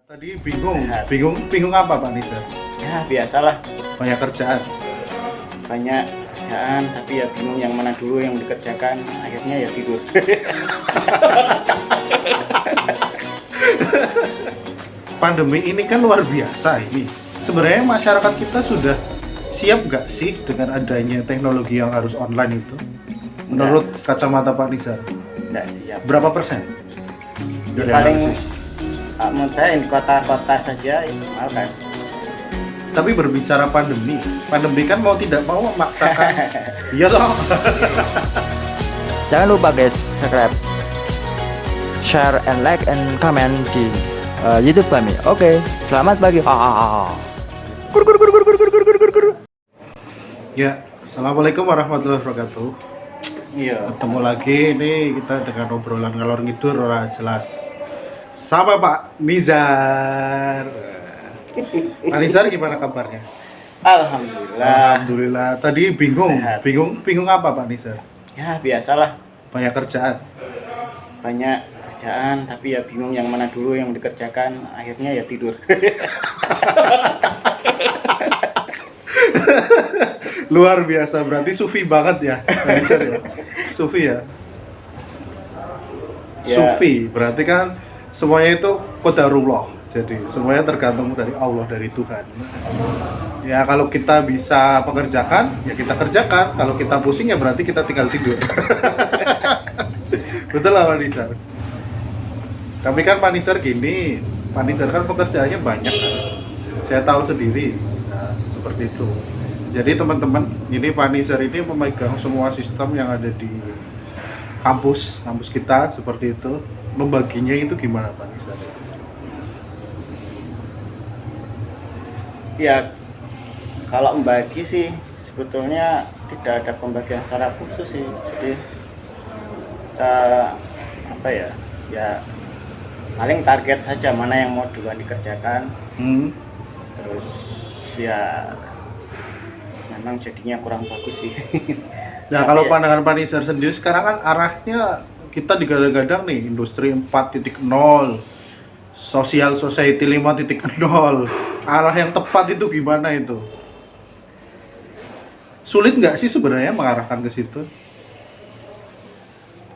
Tadi bingung apa Pak Nisa? Ya biasalah, Banyak kerjaan. banyak kerjaan tapi ya bingung yang mana dulu yang dikerjakan, akhirnya ya tidur. Pandemi ini kan luar biasa ini. Sebenarnya masyarakat kita sudah siap nggak sih dengan adanya teknologi yang harus online itu? Menurut kacamata Pak Nisa, Nggak siap. berapa persen? Dari Paling analisis? menurut saya di kota-kota saja itu mahal kan. Tapi berbicara pandemi kan mau tidak mau memaksakan. Iya toh. Jangan lupa guys, subscribe, share, and like, and comment di YouTube kami. Oke, selamat pagi. Ya, assalamualaikum warahmatullahi wabarakatuh. Iya. Ketemu lagi ini kita dengan obrolan ngalor ngidur ora jelas sama Pak Nizar. Pak Nizar gimana kabarnya? Alhamdulillah. Alhamdulillah. Tadi bingung Sehat. bingung apa Pak Nizar? Ya biasalah, Banyak kerjaan. banyak kerjaan tapi ya bingung yang mana dulu yang dikerjakan, akhirnya ya tidur. Luar biasa, berarti sufi banget ya Pak Nizar ya. Sufi ya. Ya. Sufi berarti kan semuanya itu qadarullah. Jadi semuanya tergantung dari Allah, dari Tuhan. Ya kalau kita bisa mengerjakan, ya kita kerjakan. Kalau kita pusing ya berarti kita tinggal tidur. Betul lah Pak Nizar. Tapi kan Pak Nizar gini, Pak Nizar kan pekerjaannya banyak kan. Saya tahu sendiri. Nah, seperti itu. Jadi teman-teman, ini Pak Nizar ini memegang semua sistem yang ada di kampus kita seperti itu. Membaginya itu gimana Pak Nizar? Ya kalau membagi sih sebetulnya tidak ada pembagian secara khusus sih. Jadi kita apa ya? Ya paling target saja mana yang mau duluan dikerjakan. Terus ya memang jadinya kurang bagus sih. Nah, Tapi kalau ya, pandangan Pak Nizar sendiri sekarang kan arahnya kita digadang-gadang nih industri 4.0, social society 5.0. Arah yang tepat itu gimana itu? Sulit nggak sih sebenarnya mengarahkan ke situ?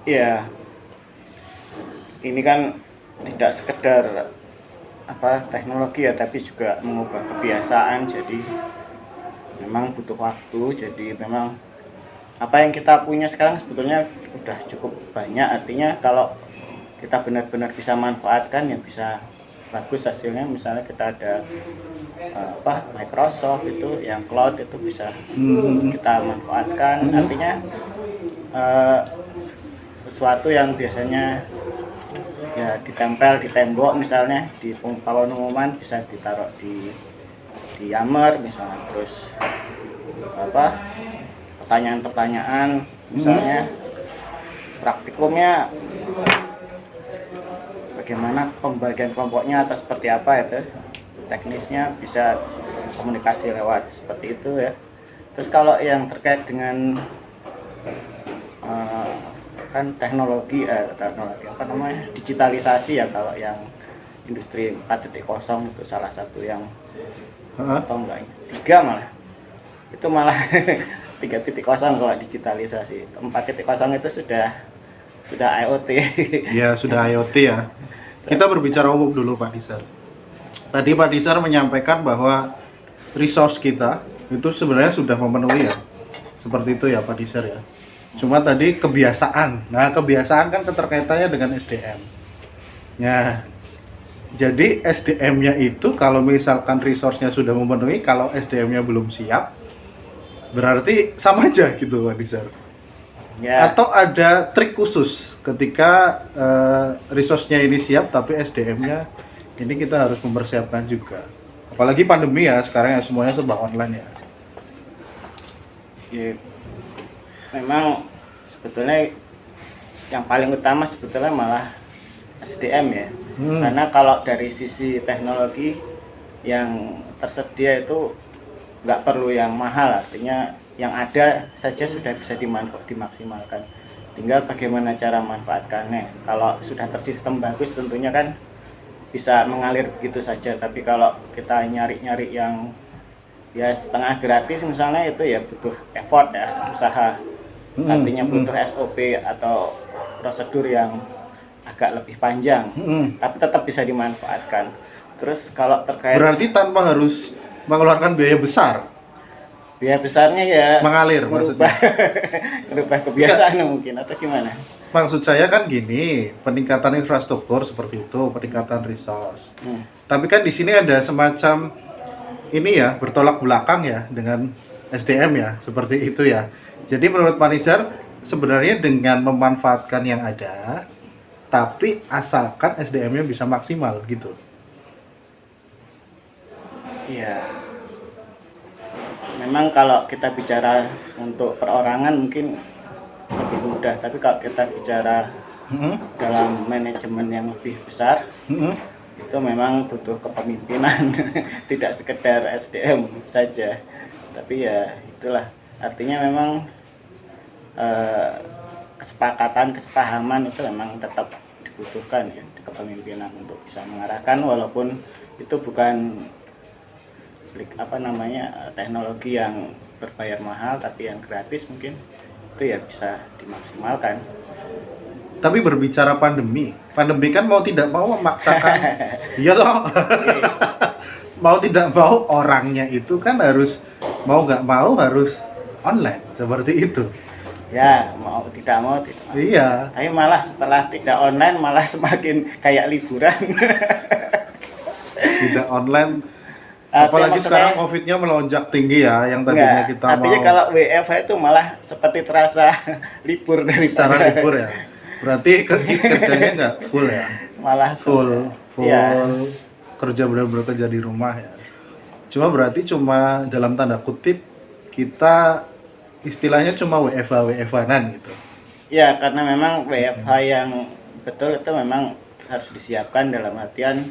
ya ini kan tidak sekedar apa teknologi ya, tapi juga mengubah kebiasaan. Jadi memang butuh waktu. Jadi memang apa yang kita punya sekarang sebetulnya udah cukup banyak. Artinya kalau kita benar-benar bisa manfaatkan ya bisa bagus hasilnya. Misalnya kita ada Microsoft itu yang cloud itu bisa kita manfaatkan. Artinya sesuatu yang biasanya ya ditempel di tembok, misalnya di pengumuman bisa ditaruh di Yammer misalnya. Terus pertanyaan-pertanyaan misalnya praktikumnya bagaimana pembagian kelompoknya atau seperti apa itu, teknisnya bisa komunikasi lewat seperti itu ya. Terus kalau yang terkait dengan kan teknologi apa namanya, digitalisasi ya, kalau yang industri 4.0 itu salah satu yang atau enggak 3 malah itu malah 3.0 kalau digitalisasi. 4.0 itu sudah IoT. Ya sudah IoT ya. Kita berbicara umum dulu Pak Nizar. Tadi Pak Nizar menyampaikan bahwa resource kita itu sebenarnya sudah memenuhi ya. Seperti itu ya Pak Nizar ya. Cuma tadi kebiasaan. Nah, kebiasaan kan keterkaitannya dengan SDM. Nah, jadi SDM-nya itu kalau misalkan resource-nya sudah memenuhi, kalau SDM-nya belum siap, berarti sama aja gitu Pak Nizar. Ya, Atau ada trik khusus ketika resource-nya ini siap tapi SDM-nya ini kita harus mempersiapkan juga. Apalagi pandemi ya, sekarang ya semuanya serba online ya. ya memang sebetulnya yang paling utama sebetulnya malah SDM ya. Karena kalau dari sisi teknologi yang tersedia itu nggak perlu yang mahal, artinya yang ada saja sudah bisa dimaksimalkan. Tinggal bagaimana cara manfaatkannya. Kalau sudah tersistem bagus tentunya kan bisa mengalir begitu saja. Tapi kalau kita nyari-nyari yang ya setengah gratis misalnya, itu ya butuh effort ya, usaha. Artinya butuh SOP atau prosedur yang agak lebih panjang, tapi tetap bisa dimanfaatkan. Terus kalau terkait Berarti tanpa harus mengeluarkan biaya besar, biaya besarnya ya mengalir maksudnya. merubah kebiasaan mungkin, atau gimana? Maksud saya kan gini, peningkatan infrastruktur seperti itu, peningkatan resource. Tapi kan di sini ada semacam ini ya, bertolak belakang ya dengan SDM ya, seperti itu ya. Jadi menurut Pak Nizar, sebenarnya dengan memanfaatkan yang ada, tapi asalkan SDM-nya bisa maksimal gitu. Iya. Memang kalau kita bicara untuk perorangan mungkin lebih mudah, tapi kalau kita bicara dalam manajemen yang lebih besar, itu memang butuh kepemimpinan, tidak sekedar SDM saja. Tapi ya itulah, artinya memang kesepakatan, kesepahaman itu memang tetap dibutuhkan ya, di kepemimpinan untuk bisa mengarahkan, walaupun itu bukan teknologi yang berbayar mahal, tapi yang gratis mungkin itu ya bisa dimaksimalkan. Tapi berbicara pandemi kan mau tidak mau memaksakan, iya toh, mau tidak mau orangnya itu kan harus mau nggak mau harus online seperti itu. Ya, mau tidak mau. Iya. Tapi malah setelah tidak online malah semakin kayak liburan. Tidak online. Tapi Apalagi maksudnya- sekarang COVID-nya melonjak tinggi ya, yang tadinya Enggak, kita artinya mau kalau WFH itu malah seperti terasa libur dari secara libur ya. Berarti kerjanya nggak full ya? malah Full Ya. kerja, benar-benar kerja di rumah ya. Cuma berarti cuma dalam tanda kutip kita istilahnya cuma WFH-an gitu. Ya, karena memang WFH yang betul itu memang harus disiapkan dalam artian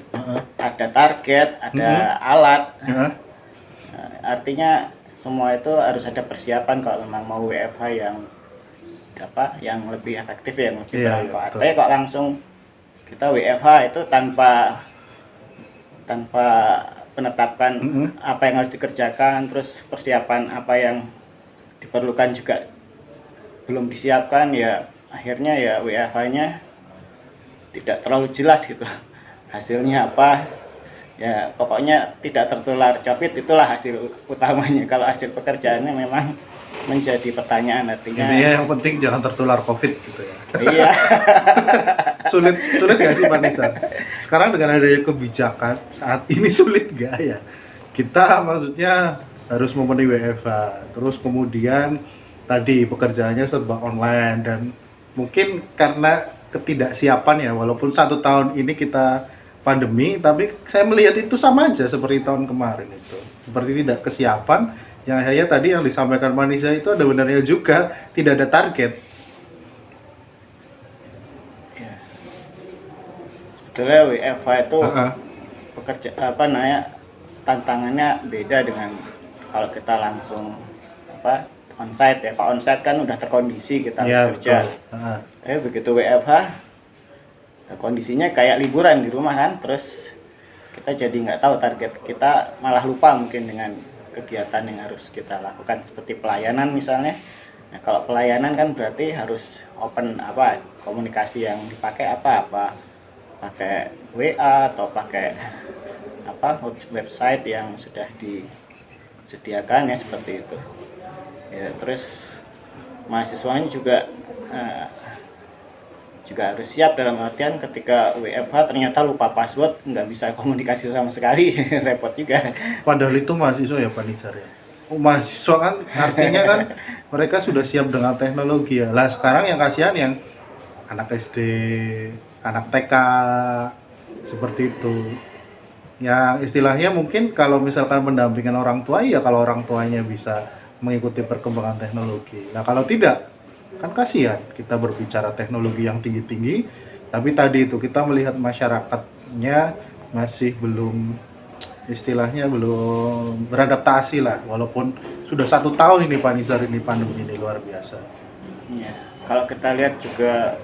ada target, ada alat. Ya. Artinya semua itu harus ada persiapan kalau memang mau WFH yang lebih efektif, yang lebih Iya, bermanfaat. betul. Tapi kok langsung kita WFH itu tanpa menetapkan apa yang harus dikerjakan, terus persiapan apa yang diperlukan juga belum disiapkan, ya akhirnya ya WFH-nya tidak terlalu jelas gitu. Hasilnya apa? Ya pokoknya tidak tertular COVID, itulah hasil utamanya. Kalau hasil pekerjaannya memang menjadi pertanyaan, artinya Intinya yang penting jangan tertular COVID gitu ya. iya. Sulit nggak sih Pak Nisa? Sekarang dengan adanya kebijakan saat ini sulit nggak ya? Kita maksudnya harus memenuhi WFH, terus kemudian tadi pekerjaannya serba online, dan mungkin karena ketidaksiapan ya, walaupun 1 tahun ini kita pandemi, tapi saya melihat itu sama aja seperti tahun kemarin itu, seperti tidak kesiapan, yang akhirnya tadi yang disampaikan Pak Nisa itu ada benarnya juga, tidak ada target. Ya. Sebetulnya WFH itu tantangannya beda dengan kalau kita langsung onsite ya. Kalau onsite kan udah terkondisi kita harus kerja. Tapi begitu WFH, kondisinya kayak liburan di rumah kan, terus kita jadi nggak tahu target kita, malah lupa mungkin dengan kegiatan yang harus kita lakukan, seperti pelayanan misalnya. Nah, kalau pelayanan kan berarti harus open komunikasi yang dipakai pakai WA atau pakai website yang sudah disediakan ya, seperti itu. Ya, terus mahasiswanya juga harus siap dalam artian ketika WFH ternyata lupa password, nggak bisa komunikasi sama sekali, repot juga. Padahal itu mahasiswa ya Pak Nizar ya. Mahasiswa kan artinya kan mereka sudah siap dengan teknologi ya. Lah sekarang yang kasihan yang anak SD, anak TK seperti itu. Yang istilahnya mungkin kalau misalkan mendampingkan orang tua, ya kalau orang tuanya bisa mengikuti perkembangan teknologi. Nah kalau tidak, kan kasihan kita berbicara teknologi yang tinggi-tinggi, tapi tadi itu kita melihat masyarakatnya masih belum, istilahnya belum beradaptasi lah, walaupun sudah 1 tahun ini Pak Nizar, ini pandemi ini luar biasa. Ya, kalau kita lihat juga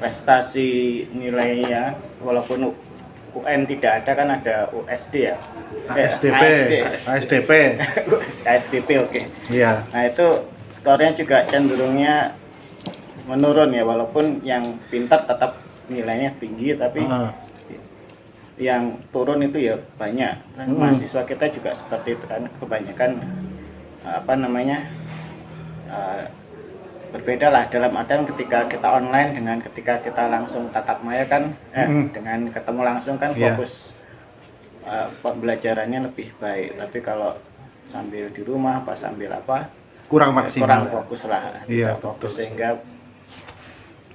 prestasi nilainya, walaupun UN tidak ada kan ada USD ya. ASDP, ASDP. ASDP oke. Iya. Nah itu skornya juga cenderungnya menurun ya, walaupun yang pintar tetap nilainya tinggi tapi yang turun itu ya banyak. Mahasiswa kita juga seperti itu kan, kebanyakan berbeda lah dalam artian ketika kita online dengan ketika kita langsung tatap maya kan dengan ketemu langsung kan fokus pembelajarannya lebih baik, tapi kalau sambil di rumah apa sambil apa kurang maksimal, kurang fokus lah, iya, fokus betul. sehingga.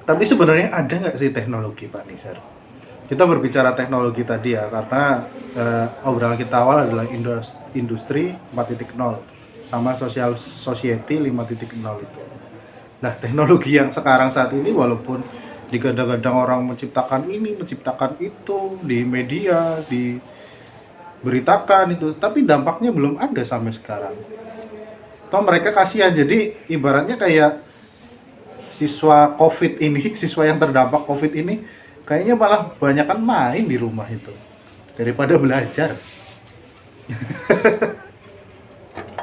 Tapi sebenarnya ada nggak sih teknologi, Pak Nizar? Kita berbicara teknologi tadi ya, karena obrolan kita awal adalah industri 4.0 sama social society 5.0 itu. Nah, teknologi yang sekarang saat ini walaupun digadang-gadang orang menciptakan ini, menciptakan itu di media, diberitakan itu, tapi dampaknya belum ada sampai sekarang. Toh mereka kasihan, jadi ibaratnya kayak siswa COVID ini, siswa yang terdampak COVID ini, kayaknya malah banyakan main di rumah itu daripada belajar.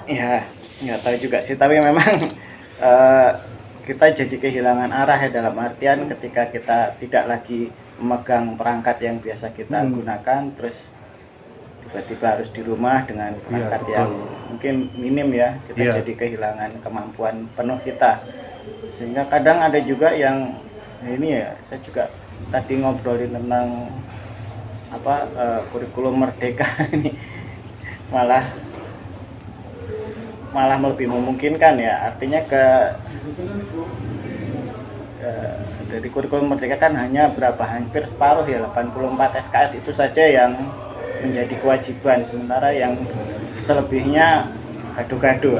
Ya, nggak tahu juga sih, tapi memang kita jadi kehilangan arah ya, dalam artian ketika kita tidak lagi memegang perangkat yang biasa kita gunakan, terus tiba-tiba harus di rumah dengan perangkat yang mungkin minim ya, kita jadi kehilangan kemampuan penuh kita. Sehingga kadang ada juga yang ini ya, saya juga tadi ngobrolin tentang kurikulum merdeka ini malah lebih memungkinkan ya, artinya dari kurikulum merdeka kan hanya hampir separuh ya, 84 SKS itu saja yang menjadi kewajiban, sementara yang selebihnya gado-gado.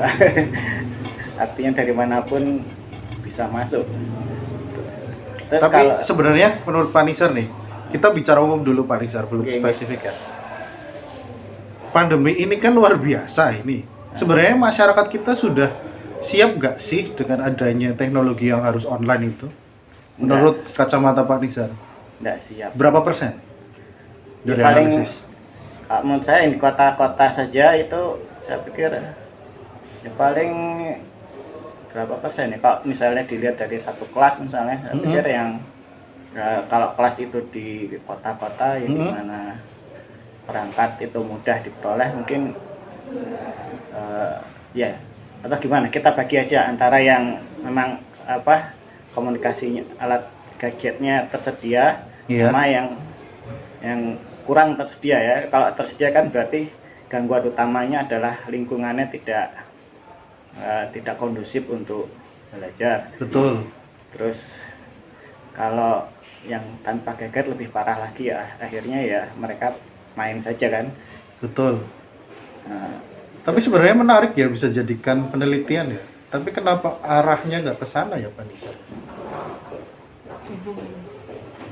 Artinya dari manapun bisa masuk. Terus tapi sebenarnya menurut Pak Nizar nih, kita bicara umum dulu Pak Nizar, belum spesifik ya. Pandemi ini kan luar biasa ini. Sebenarnya masyarakat kita sudah siap nggak sih dengan adanya teknologi yang harus online itu? Menurut kacamata Pak Nizar? Nggak siap. Berapa persen? Dari paling analisis? Menurut saya di kota-kota saja itu saya pikir ya paling berapa persen ya, kalau misalnya dilihat dari satu kelas misalnya, saya pikir yang kalau kelas itu di kota-kota yang dimana perangkat itu mudah diperoleh, mungkin ya, atau gimana, kita bagi aja antara yang memang komunikasinya, alat gadgetnya tersedia sama yang kurang tersedia ya. Kalau tersedia kan berarti gangguan utamanya adalah lingkungannya tidak kondusif untuk belajar. Betul. Terus kalau yang tanpa gadget lebih parah lagi ya, akhirnya ya mereka main saja kan. Betul. Tapi sebenarnya menarik ya, bisa jadikan penelitian ya. Tapi kenapa arahnya nggak ke sana ya Pak Nizar?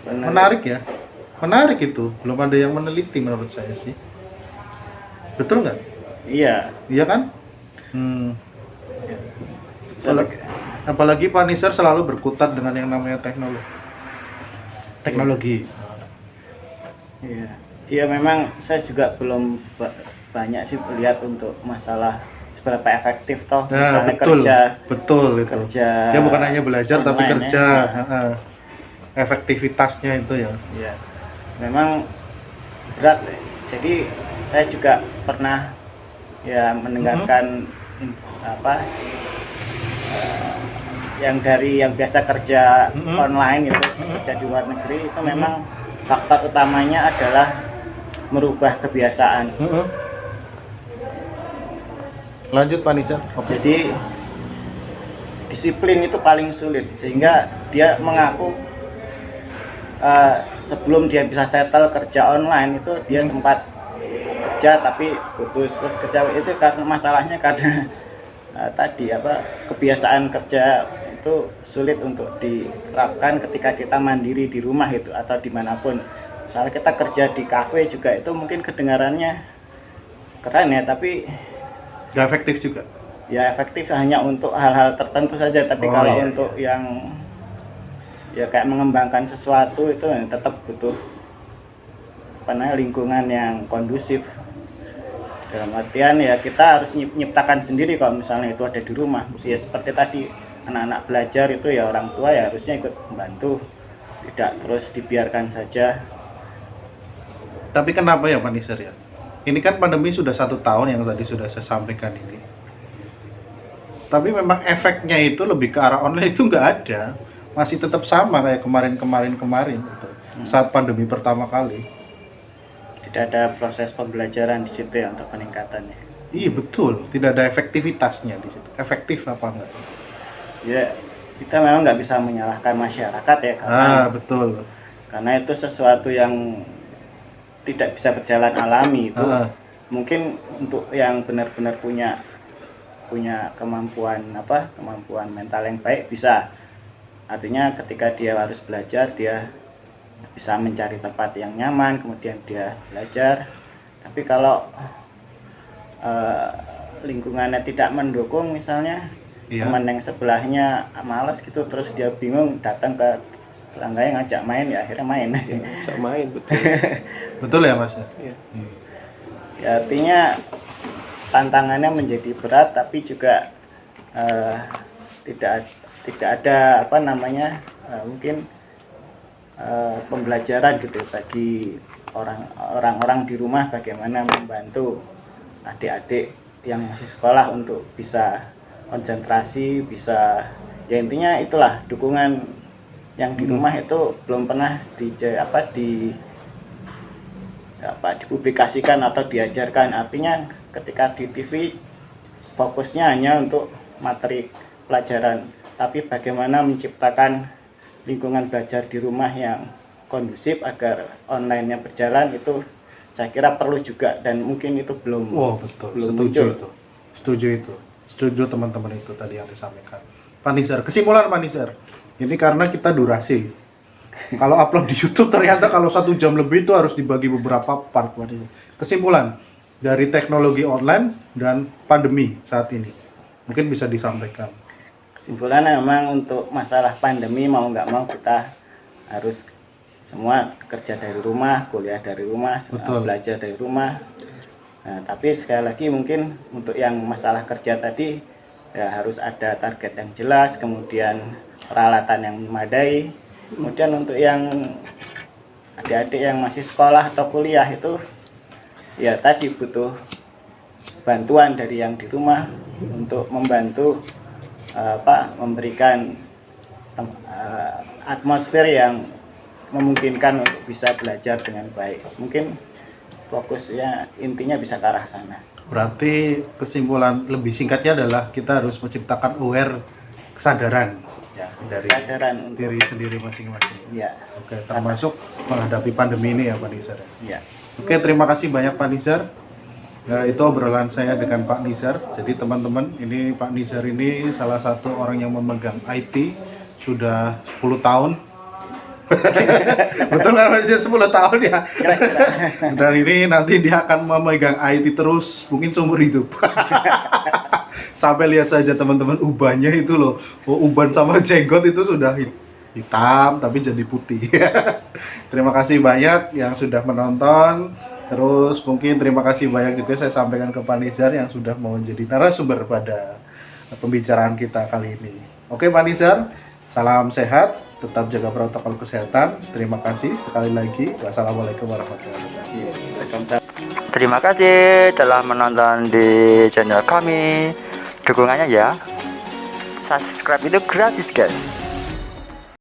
Menarik ya. Menarik itu. Belum ada yang meneliti menurut saya sih. Betul nggak? Iya. Iya kan? Apalagi Pak Nizar selalu berkutat dengan yang namanya teknologi. Iya. Iya, memang saya juga belum banyak sih lihat untuk masalah seberapa efektif toh misalnya betul itu. Kerja ya bukan hanya belajar tapi kerja ya. Efektivitasnya itu ya. Iya. Memang berat. Jadi saya juga pernah ya mendengarkan yang biasa kerja online itu, kerja di luar negeri itu memang faktor utamanya adalah merubah kebiasaan. Lanjut Pak Nizar. Jadi disiplin itu paling sulit, sehingga dia mengaku sebelum dia bisa settle kerja online itu dia sempat kerja tapi putus, terus kerja itu karena masalahnya karena kebiasaan kerja itu sulit untuk diterapkan ketika kita mandiri di rumah itu atau dimanapun. Misalnya kita kerja di kafe juga itu mungkin kedengarannya keren ya, tapi gak efektif juga. Ya efektif hanya untuk hal-hal tertentu saja, tapi untuk yang ya kayak mengembangkan sesuatu itu tetap butuh lingkungan yang kondusif. Dalam artian ya kita harus nyiptakan sendiri kalau misalnya itu ada di rumah. Ya seperti tadi anak-anak belajar itu ya orang tua ya harusnya ikut membantu, tidak terus dibiarkan saja. Tapi kenapa ya Pak Nisar ya? Ini kan pandemi sudah 1 tahun yang tadi sudah saya sampaikan ini. Tapi memang efeknya itu lebih ke arah online itu nggak ada. Masih tetap sama kayak kemarin gitu. Saat pandemi pertama kali. Tidak ada proses pembelajaran di situ ya untuk peningkatannya. Iya betul, tidak ada efektivitasnya di situ. Efektif apa enggak? Ya kita memang nggak bisa menyalahkan masyarakat ya karena Betul. karena itu sesuatu yang tidak bisa berjalan alami itu. Mungkin untuk yang benar-benar punya kemampuan mental yang baik bisa. Artinya ketika dia harus belajar dia bisa mencari tempat yang nyaman kemudian dia belajar. Tapi kalau lingkungannya tidak mendukung, misalnya teman yang sebelahnya malas gitu, terus dia bingung datang ke tetangganya ngajak main, ya akhirnya main. Ngajak main, betul. Betul ya Mas? Iya. Ya, artinya tantangannya menjadi berat, tapi juga tidak ada mungkin pembelajaran gitu bagi orang-orang di rumah bagaimana membantu adik-adik yang masih sekolah untuk bisa konsentrasi, bisa ya intinya itulah dukungan yang di rumah itu belum pernah dipublikasikan atau diajarkan. Artinya ketika di TV fokusnya hanya untuk materi pelajaran, tapi bagaimana menciptakan lingkungan belajar di rumah yang kondusif agar online-nya berjalan, itu saya kira perlu juga, dan mungkin itu belum muncul. Setuju teman-teman itu tadi yang disampaikan Pak Nisar. Kesimpulan Pak Nisar, ini karena kita durasi. Kalau upload di YouTube ternyata kalau 1 jam lebih itu harus dibagi beberapa part. Kesimpulan dari teknologi online dan pandemi saat ini mungkin bisa disampaikan. Kesimpulannya memang untuk masalah pandemi mau nggak mau kita harus semua kerja dari rumah, kuliah dari rumah, belajar dari rumah. Nah, tapi sekali lagi mungkin untuk yang masalah kerja tadi ya harus ada target yang jelas, kemudian peralatan yang memadai. Kemudian untuk yang adik-adik yang masih sekolah atau kuliah itu ya tadi butuh bantuan dari yang di rumah untuk membantu memberikan atmosfer yang memungkinkan untuk bisa belajar dengan baik. Mungkin fokusnya intinya bisa ke arah sana. Berarti kesimpulan lebih singkatnya adalah kita harus menciptakan kesadaran ya dari diri sendiri masing-masing. Ya. Oke, termasuk menghadapi pandemi ini ya Pak Nisar. Ya. Oke, terima kasih banyak Pak Nisar. Nah, itu obrolan saya dengan Pak Nisar. Jadi teman-teman, ini Pak Nisar ini salah satu orang yang memegang IT sudah 10 tahun. Betul kan masih 10 tahun ya? Dan ini nanti dia akan memegang IT terus mungkin seumur hidup. Sampai lihat saja teman-teman ubannya itu loh. Uban sama jenggot itu sudah hitam tapi jadi putih. Terima kasih banyak yang sudah menonton. Terus mungkin terima kasih banyak juga saya sampaikan ke Pak Nisar yang sudah mau menjadi narasumber pada pembicaraan kita kali ini. Oke Pak Nisar, salam sehat, tetap jaga protokol kesehatan. Terima kasih sekali lagi. Wassalamualaikum warahmatullahi wabarakatuh. Terima kasih telah menonton di channel kami. Dukungannya ya. Subscribe itu gratis guys.